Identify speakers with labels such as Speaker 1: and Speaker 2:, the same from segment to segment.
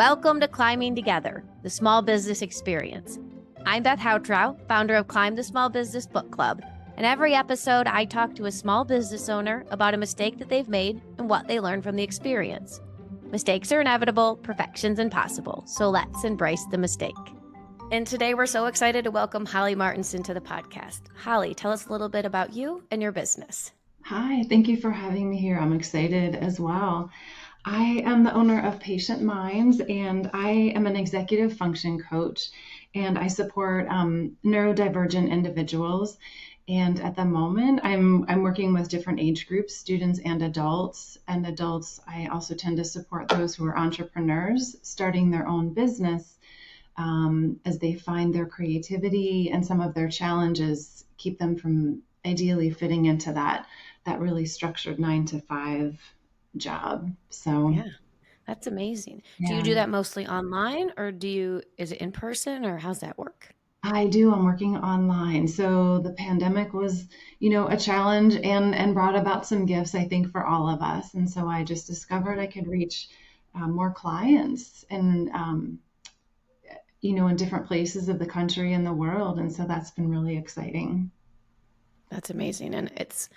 Speaker 1: Welcome to Climbing Together, the small business experience. I'm Beth Houtrow, founder of Climb the Small Business Book Club, and every episode I talk to a small business owner about a mistake that they've made and what they learned from the experience. Mistakes are inevitable, perfection's impossible, so let's embrace the mistake. And today we're so excited to welcome Holly Martinson to the podcast. Holly, tell us a little bit about you and your business.
Speaker 2: Hi, thank you for having me here. I'm excited as well. I am the owner of Patient Minds, and I am an executive function coach, and I support neurodivergent individuals. And at the moment, I'm working with different age groups, students and adults. And adults, I also tend to support those who are entrepreneurs starting their own business as they find their creativity and some of their challenges keep them from ideally fitting into that really structured 9 to 5 job. So
Speaker 1: yeah, that's amazing. Yeah. Do you do that mostly online, or is it in person, or how's that work?
Speaker 2: I do. I'm working online. So the pandemic was, a challenge and brought about some gifts, I think, for all of us. And so I just discovered I could reach more clients and, in different places of the country and the world. And so that's been really exciting.
Speaker 1: That's amazing. And it's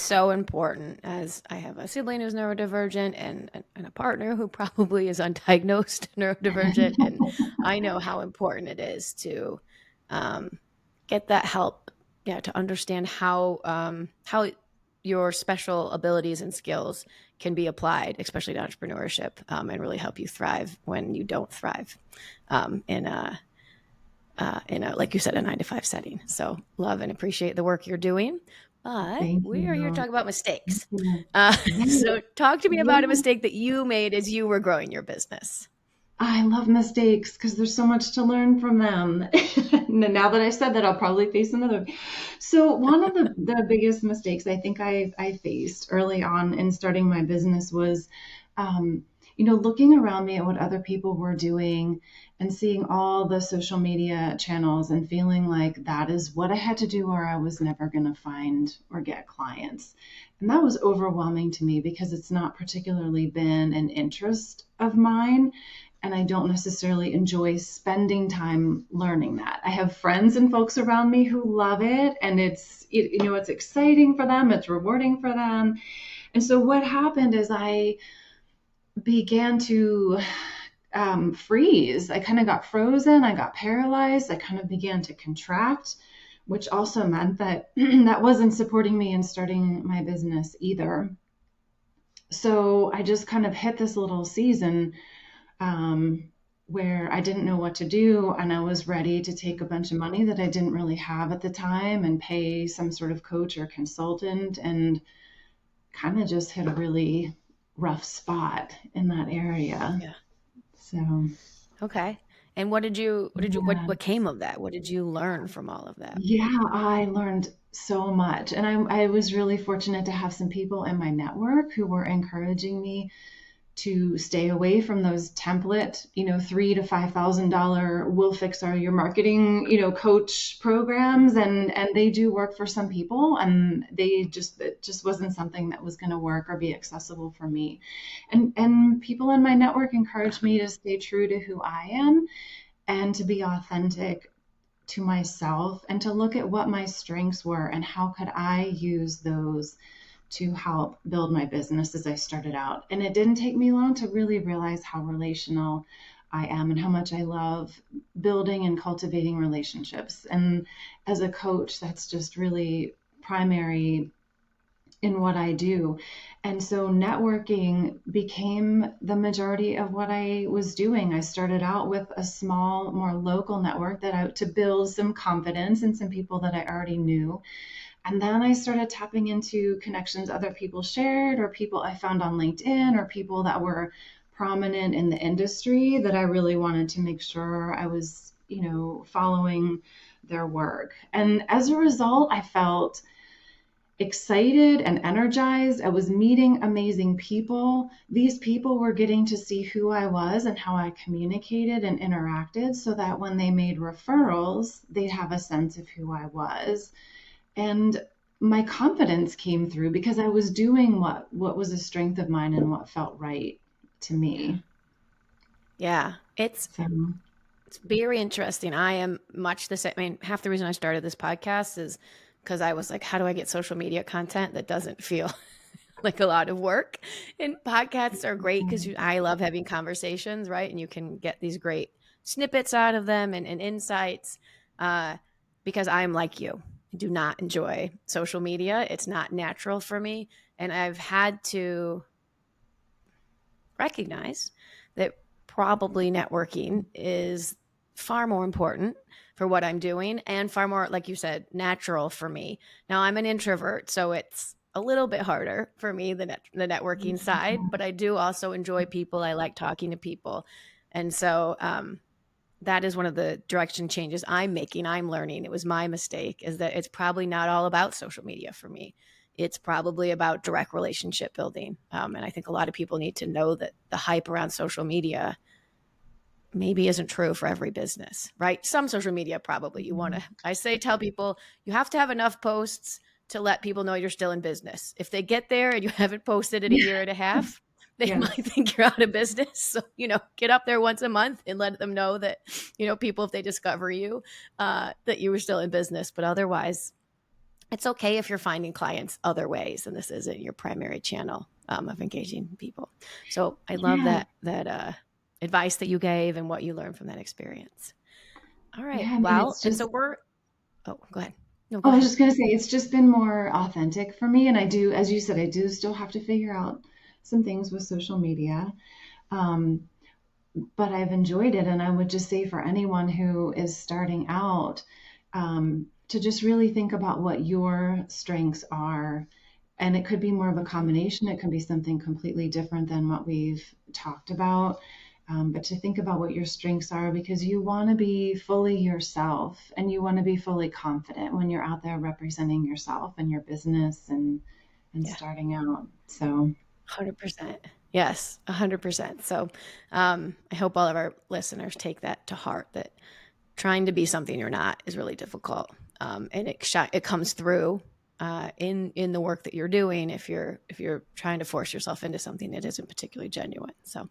Speaker 1: so important, as I have a sibling who's neurodivergent and a partner who probably is undiagnosed neurodivergent. And I know how important it is to get that help, to understand how your special abilities and skills can be applied, especially to entrepreneurship, and really help you thrive when you don't thrive in a, like you said, a 9 to 5 setting. So love and appreciate the work you're doing. But we are here to talk about mistakes. So talk to me about a mistake that you made as you were growing your business.
Speaker 2: I love mistakes because there's so much to learn from them. Now that I said that, I'll probably face another. So one of the biggest mistakes I think I faced early on in starting my business was, looking around me at what other people were doing and seeing all the social media channels and feeling like that is what I had to do or I was never going to find or get clients. And that was overwhelming to me because it's not particularly been an interest of mine. And I don't necessarily enjoy spending time learning that. I have friends and folks around me who love it, and it's exciting for them, it's rewarding for them. And so what happened is I began to freeze. I kind of got frozen. I got paralyzed. I kind of began to contract, which also meant that that wasn't supporting me in starting my business either. So I just kind of hit this little season where I didn't know what to do, and I was ready to take a bunch of money that I didn't really have at the time and pay some sort of coach or consultant, and kind of just hit a really rough spot in that area.
Speaker 1: Yeah.
Speaker 2: So.
Speaker 1: Okay. And what came of that? What did you learn from all of that?
Speaker 2: Yeah, I learned so much. And I was really fortunate to have some people in my network who were encouraging me to stay away from those template, $3,000 to $5,000 we'll fix your marketing, coach programs. And they do work for some people, and it just wasn't something that was going to work or be accessible for me. And people in my network encouraged me to stay true to who I am and to be authentic to myself and to look at what my strengths were and how could I use those to help build my business as I started out. And it didn't take me long to really realize how relational I am and how much I love building and cultivating relationships. And as a coach, that's just really primary in what I do. And so networking became the majority of what I was doing. I started out with a small, more local network to build some confidence in some people that I already knew. And then I started tapping into connections other people shared, or people I found on LinkedIn, or people that were prominent in the industry that I really wanted to make sure I was, following their work. And as a result, I felt excited and energized. I was meeting amazing people. These people were getting to see who I was and how I communicated and interacted so that when they made referrals, they'd have a sense of who I was. And my confidence came through because I was doing what was a strength of mine and what felt right to me.
Speaker 1: Yeah.
Speaker 2: So,
Speaker 1: It's very interesting. I am much the same. I mean, half the reason I started this podcast is because I was like, how do I get social media content that doesn't feel like a lot of work? And podcasts are great because I love having conversations, right? And you can get these great snippets out of them and insights uh, because I'm like you. I do not enjoy social media. It's not natural for me. And I've had to recognize that probably networking is far more important for what I'm doing and far more, like you said, natural for me. Now, I'm an introvert, so it's a little bit harder for me, the networking side, but I do also enjoy people. I like talking to people. And so that is one of the direction changes I'm making. I'm learning. It was my mistake, is that it's probably not all about social media for me. It's probably about direct relationship building. And I think a lot of people need to know that the hype around social media maybe isn't true for every business, right? Some social media probably you want to, I say, tell people you have to have enough posts to let people know you're still in business. If they get there and you haven't posted in a year and a half, they
Speaker 2: yes.
Speaker 1: might think you're out of business. So, get up there once a month and let them know that, people, if they discover you, that you were still in business. But otherwise, it's okay if you're finding clients other ways and this isn't your primary channel of engaging people. So I love
Speaker 2: Yeah.
Speaker 1: that advice that you gave and what you learned from that experience. All right.
Speaker 2: Yeah. I mean,
Speaker 1: Well,
Speaker 2: it's
Speaker 1: and
Speaker 2: just,
Speaker 1: so go ahead. No, go
Speaker 2: oh, I was
Speaker 1: ahead.
Speaker 2: just going to say, it's just been more authentic for me. And I do, as you said, I do still have to figure out some things with social media. Um, but I've enjoyed it. And I would just say for anyone who is starting out, to just really think about what your strengths are. And it could be more of a combination, it could be something completely different than what we've talked about. But to think about what your strengths are because you want to be fully yourself and you want to be fully confident when you're out there representing yourself and your business and
Speaker 1: Yeah.
Speaker 2: starting out. So,
Speaker 1: 100%. Yes, 100%. So I hope all of our listeners take that to heart, that trying to be something you're not is really difficult. And it comes through in the work that you're doing if you're trying to force yourself into something that isn't particularly genuine. So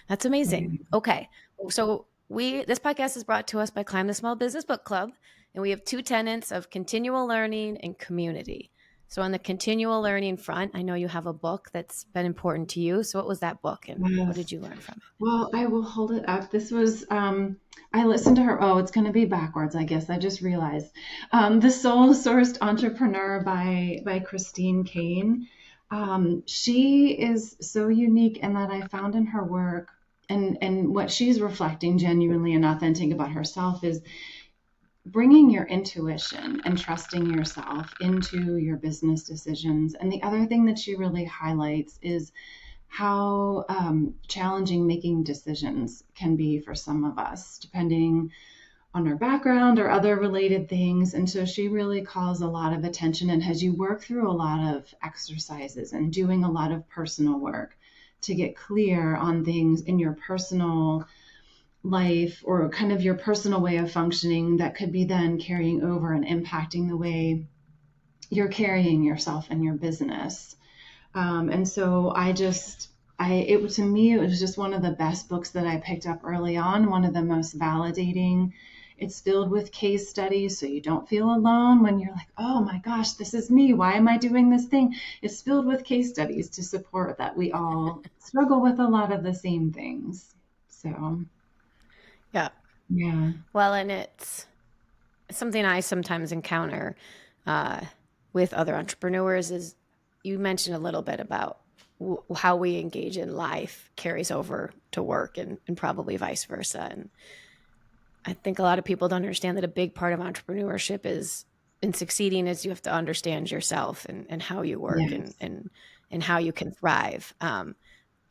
Speaker 1: that's amazing.
Speaker 2: yeah.
Speaker 1: Okay, so this podcast is brought to us by Climb the Small Business Book Club, and we have two tenets of continual learning and community. So on the continual learning front, I know you have a book that's been important to you. So what was that book, and what
Speaker 2: Yes.
Speaker 1: did you learn from it?
Speaker 2: Well, I will hold it up. This was, I listened to her. Oh, it's going to be backwards, I guess. I just realized. The Soul Sourced Entrepreneur by Christine Kane. She is so unique in that I found in her work and what she's reflecting genuinely and authentic about herself is bringing your intuition and trusting yourself into your business decisions. And the other thing that she really highlights is how challenging making decisions can be for some of us, depending on our background or other related things. And so she really calls a lot of attention and has you work through a lot of exercises and doing a lot of personal work to get clear on things in your personal life or kind of your personal way of functioning that could be then carrying over and impacting the way you're carrying yourself and your business. And so to me, it was just one of the best books that I picked up early on, one of the most validating. It's filled with case studies, so you don't feel alone when you're like, oh my gosh, this is me. Why am I doing this thing? It's filled with case studies to support that we all struggle with a lot of the same things. So,
Speaker 1: Yeah.
Speaker 2: yeah.
Speaker 1: Well, and it's something I sometimes encounter uh, with other entrepreneurs is you mentioned a little bit about how we engage in life carries over to work and probably vice versa. And I think a lot of people don't understand that a big part of entrepreneurship is in succeeding is you have to understand yourself and how you work
Speaker 2: Yes.
Speaker 1: and how you can thrive.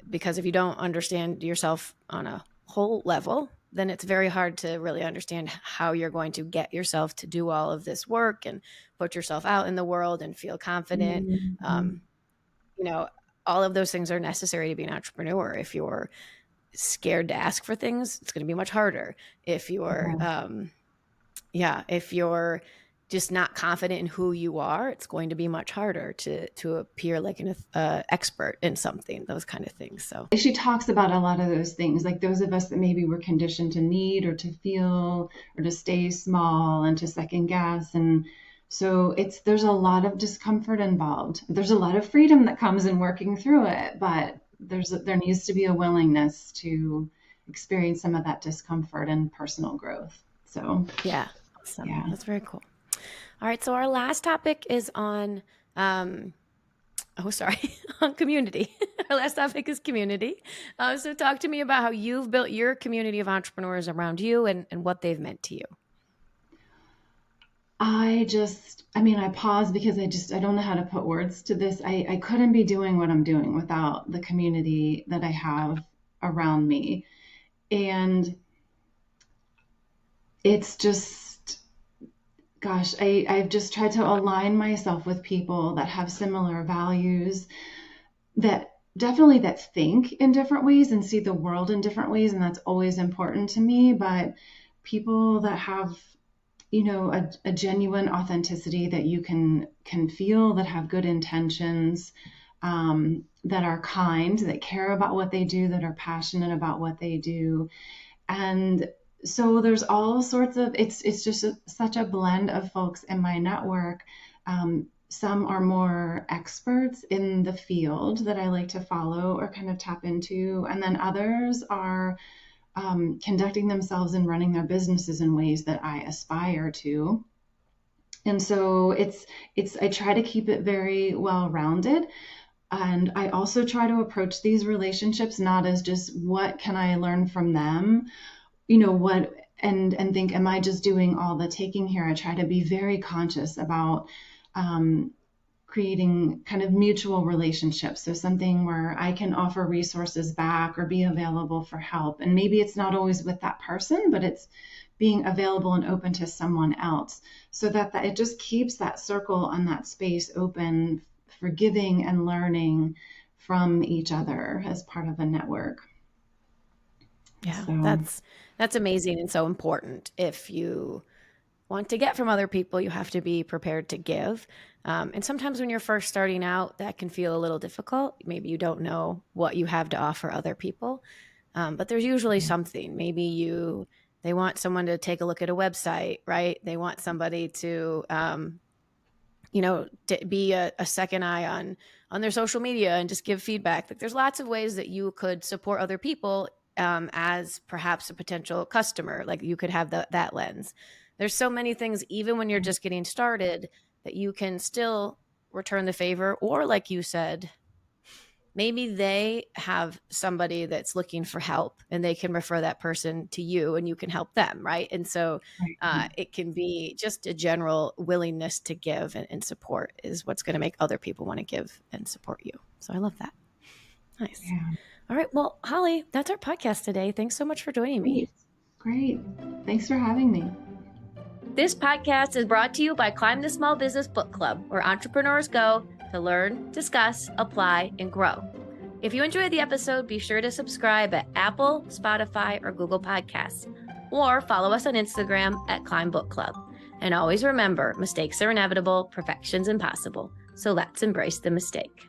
Speaker 1: Because if you don't understand yourself on a whole level, then it's very hard to really understand how you're going to get yourself to do all of this work and put yourself out in the world and feel confident.
Speaker 2: Mhm.
Speaker 1: Um, you know, all of those things are necessary to be an entrepreneur. If you're scared to ask for things, it's going to be much harder. If you're,
Speaker 2: Yeah.
Speaker 1: if you're just not confident in who you are, it's going to be much harder to appear like an expert in something, those kind of things. So
Speaker 2: she talks about a lot of those things, like those of us that maybe were conditioned to need or to feel or to stay small and to second guess. And so there's a lot of discomfort involved. There's a lot of freedom that comes in working through it, but there needs to be a willingness to experience some of that discomfort and personal growth. So
Speaker 1: yeah, awesome.
Speaker 2: Yeah.
Speaker 1: That's very cool. All right, so our last topic is on on community. Our last topic is community. So talk to me about how you've built your community of entrepreneurs around you and what they've meant to you.
Speaker 2: I pause because I don't know how to put words to this. I couldn't be doing what I'm doing without the community that I have around me. And it's just, gosh, I've just tried to align myself with people that have similar values, that think in different ways and see the world in different ways. And that's always important to me. But people that have, a genuine authenticity that you can feel, that have good intentions, that are kind, that care about what they do, that are passionate about what they do. And so there's all sorts of, it's just such a blend of folks in my network. Some are more experts in the field that I like to follow or kind of tap into. And then others are conducting themselves and running their businesses in ways that I aspire to. And so I try to keep it very well-rounded. And I also try to approach these relationships not as just what can I learn from them, and think, am I just doing all the taking here? I try to be very conscious about creating kind of mutual relationships. So something where I can offer resources back or be available for help. And maybe it's not always with that person, but it's being available and open to someone else, so that it just keeps that circle and that space open for giving and learning from each other as part of a network.
Speaker 1: Yeah, that's amazing and so important. If you want to get from other people, you have to be prepared to give. And sometimes when you're first starting out, that can feel a little difficult. Maybe you don't know what you have to offer other people, but there's usually something. Maybe they want someone to take a look at a website, right? They want somebody to, to be a second eye on their social media and just give feedback. Like, there's lots of ways that you could support other people as perhaps a potential customer. Like, you could have that lens. There's so many things, even when you're just getting started, that you can still return the favor. Or like you said, maybe they have somebody that's looking for help and they can refer that person to you and you can help them, right? And so it can be just a general willingness to give and support is what's going to make other people want to give and support you. So I love that. Nice. Yeah. All right. Well, Holly, that's our podcast today. Thanks so much for joining me.
Speaker 2: Great. Thanks for having me.
Speaker 1: This podcast is brought to you by Climb the Small Business Book Club, where entrepreneurs go to learn, discuss, apply, and grow. If you enjoyed the episode, be sure to subscribe at Apple, Spotify, or Google Podcasts, or follow us on Instagram at Climb Book Club. And always remember, mistakes are inevitable, perfection's impossible. So let's embrace the mistake.